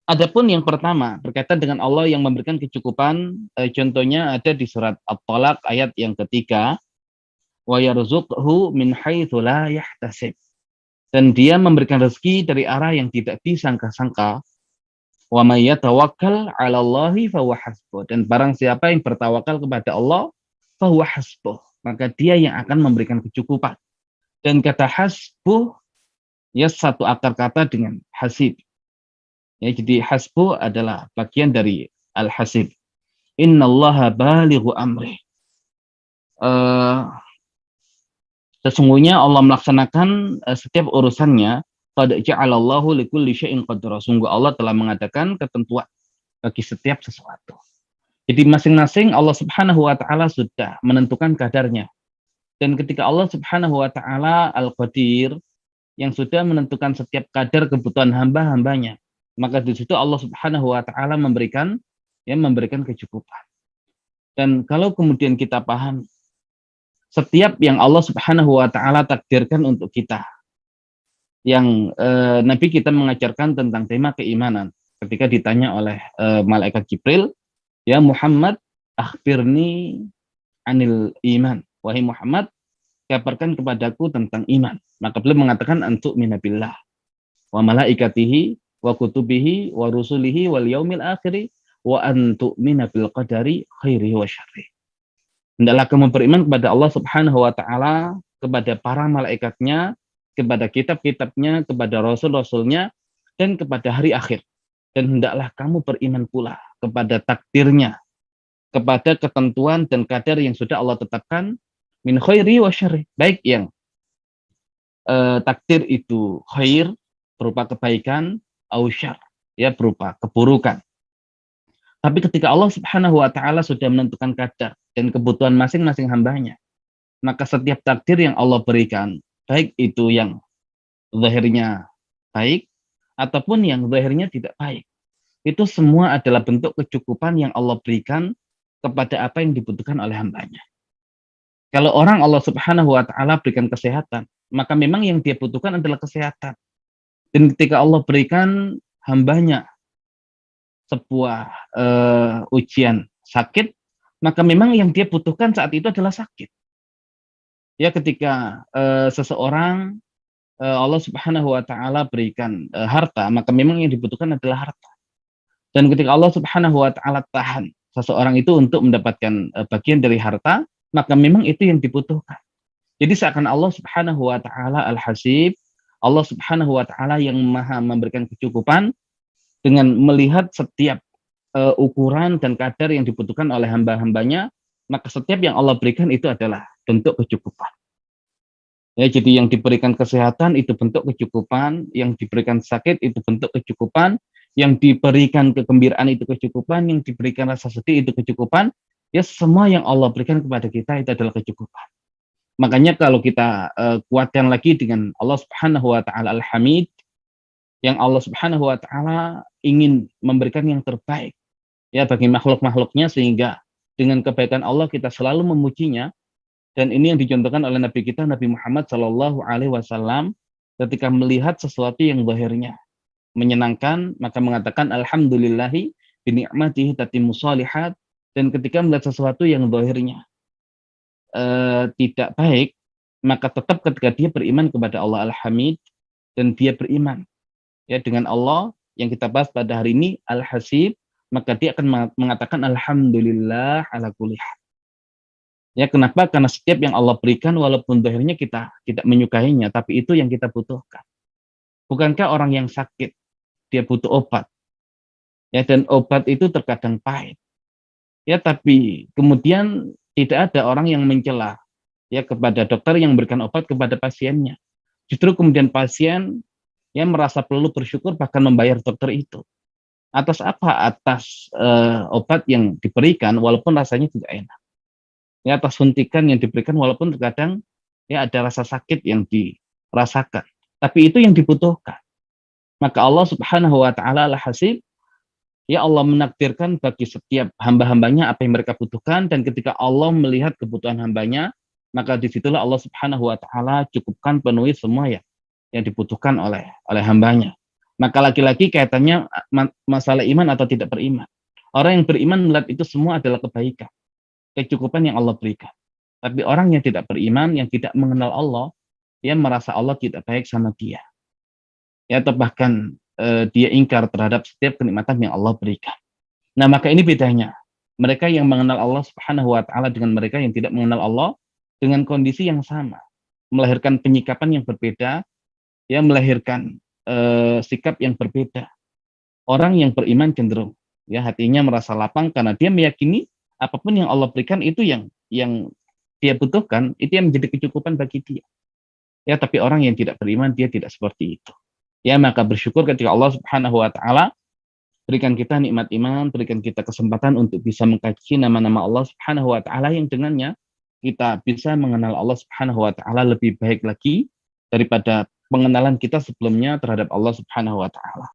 Adapun yang pertama berkaitan dengan Allah yang memberikan kecukupan, contohnya ada di surat At-Talaq ayat yang ketiga, wa yarzuqhu min haitsu la yahtasib. Dan dia memberikan rezeki dari arah yang tidak disangka-sangka. Wa may yatawakkal 'ala Allahi fahuwa hasbuh. Dan barang siapa yang bertawakal kepada Allah, fahuwa hasbuh, maka dia yang akan memberikan kecukupan. Dan kata hasbuh ya satu akar kata dengan hasib. Ya, jadi hasbuh adalah bagian dari al-hasib. Innallaha balighu amri. Uh, Sesungguhnya Allah melaksanakan setiap urusannya. Qad ja'alallahu likulli syai'in qadra. Sungguh Allah telah mengadakan ketentuan bagi setiap sesuatu. Jadi masing-masing Allah Subhanahu wa taala sudah menentukan kadarnya. Dan ketika Allah Subhanahu wa taala Al-Qadir yang sudah menentukan setiap kadar kebutuhan hamba-hambanya, maka di situ Allah Subhanahu wa taala memberikan kecukupan. Dan kalau kemudian kita paham setiap yang Allah Subhanahu wa taala takdirkan untuk kita, yang Nabi kita mengajarkan tentang tema keimanan ketika ditanya oleh malaikat Jibril, ya Muhammad, akhbirni anil iman. Wahai Muhammad, kabarkan kepadaku tentang iman. Maka beliau mengatakan antuk minabillah wa malaikatihi wa kutubihi wa rusulihi wal yaumil akhiri wa antuk minabil qadari khairihi wa syarri. Hendaklah kamu beriman kepada Allah Subhanahu wa taala, kepada para malaikatnya, kepada kitab-kitabnya, kepada rasul-rasulnya, dan kepada hari akhir. Dan hendaklah kamu beriman pula kepada takdirnya, kepada ketentuan dan kadar yang sudah Allah tetapkan, min khairi wa syarri, baik yang takdir itu khair berupa kebaikan, au syarr ya berupa keburukan. Tapi ketika Allah Subhanahu wa taala sudah menentukan kadar dan kebutuhan masing-masing hambanya, maka setiap takdir yang Allah berikan, baik itu yang zahirnya baik ataupun yang zahirnya tidak baik, itu semua adalah bentuk kecukupan yang Allah berikan kepada apa yang dibutuhkan oleh hambanya. Kalau orang Allah Subhanahu wa taala berikan kesehatan, maka memang yang dia butuhkan adalah kesehatan. Dan ketika Allah berikan hambanya sebuah ujian sakit, maka memang yang dia butuhkan saat itu adalah sakit. Ya, ketika seseorang Allah Subhanahu wa taala berikan harta, maka memang yang dibutuhkan adalah harta. Dan ketika Allah Subhanahu wa taala tahan seseorang itu untuk mendapatkan bagian dari harta, maka memang itu yang dibutuhkan. Jadi seakan Allah Subhanahu wa taala Al-Hasib, Allah Subhanahu wa taala yang Maha memberikan kecukupan dengan melihat setiap ukuran dan kadar yang dibutuhkan oleh hamba-hambanya, maka setiap yang Allah berikan itu adalah bentuk kecukupan. Ya, jadi yang diberikan kesehatan itu bentuk kecukupan, yang diberikan sakit itu bentuk kecukupan, yang diberikan kegembiraan itu kecukupan, yang diberikan rasa sedih itu kecukupan. Ya, semua yang Allah berikan kepada kita itu adalah kecukupan. Makanya kalau kita kuatkan lagi dengan Allah Subhanahu wa taala Al-Hamid, yang Allah Subhanahu wa taala ingin memberikan yang terbaik ya bagi makhluk-makhluknya, sehingga dengan kebaikan Allah kita selalu memujinya. Dan ini yang dicontohkan oleh Nabi kita Nabi Muhammad Shallallahu alaihi wasallam ketika melihat sesuatu yang zahirnya menyenangkan, maka mengatakan alhamdulillahi bi ni'matihi tatimmu shalihat. Dan ketika melihat sesuatu yang zahirnya tidak baik, maka tetap ketika dia beriman kepada Allah Al-Hamid dan dia beriman ya dengan Allah yang kita bahas pada hari ini Al-Hasib, maka dia akan mengatakan alhamdulillah ala kulli hal. Ya, kenapa? Karena setiap yang Allah berikan walaupun zahirnya kita tidak menyukainya, tapi itu yang kita butuhkan. Bukankah orang yang sakit dia butuh obat? Ya, dan obat itu terkadang pahit. Ya, tapi kemudian tidak ada orang yang mencela ya kepada dokter yang memberikan obat kepada pasiennya. Justru kemudian pasien yang merasa perlu bersyukur bahkan membayar dokter itu. Atas apa? Atas obat yang diberikan walaupun rasanya tidak enak. Ya, atas suntikan yang diberikan walaupun terkadang ya ada rasa sakit yang dirasakan. Tapi itu yang dibutuhkan. Maka Allah Subhanahu wa taala Al-Hasib, ya Allah menakdirkan bagi setiap hamba-hambanya apa yang mereka butuhkan, dan ketika Allah melihat kebutuhan hambanya, maka disitulah Allah Subhanahu wa taala cukupkan penuhi semua yang dibutuhkan oleh hambanya. Maka lagi-lagi kaitannya masalah iman atau tidak beriman. Orang yang beriman melihat itu semua adalah kebaikan, kecukupan yang Allah berikan. Tapi orang yang tidak beriman, yang tidak mengenal Allah, dia merasa Allah tidak baik sama dia. Ya, atau bahkan dia ingkar terhadap setiap kenikmatan yang Allah berikan. Nah, maka ini bedanya. Mereka yang mengenal Allah Subhanahu wa taala dengan mereka yang tidak mengenal Allah dengan kondisi yang sama, melahirkan penyikapan yang berbeda, ya melahirkan sikap yang berbeda. Orang yang beriman cenderung ya hatinya merasa lapang karena dia meyakini apapun yang Allah berikan itu yang dia butuhkan, itu yang menjadi kecukupan bagi dia. Ya, tapi orang yang tidak beriman dia tidak seperti itu. Ya, maka bersyukur ketika Allah Subhanahu wa taala berikan kita nikmat iman, berikan kita kesempatan untuk bisa mengkaji nama-nama Allah Subhanahu wa taala yang dengannya kita bisa mengenal Allah Subhanahu wa taala lebih baik lagi daripada pengenalan kita sebelumnya terhadap Allah Subhanahu wa taala.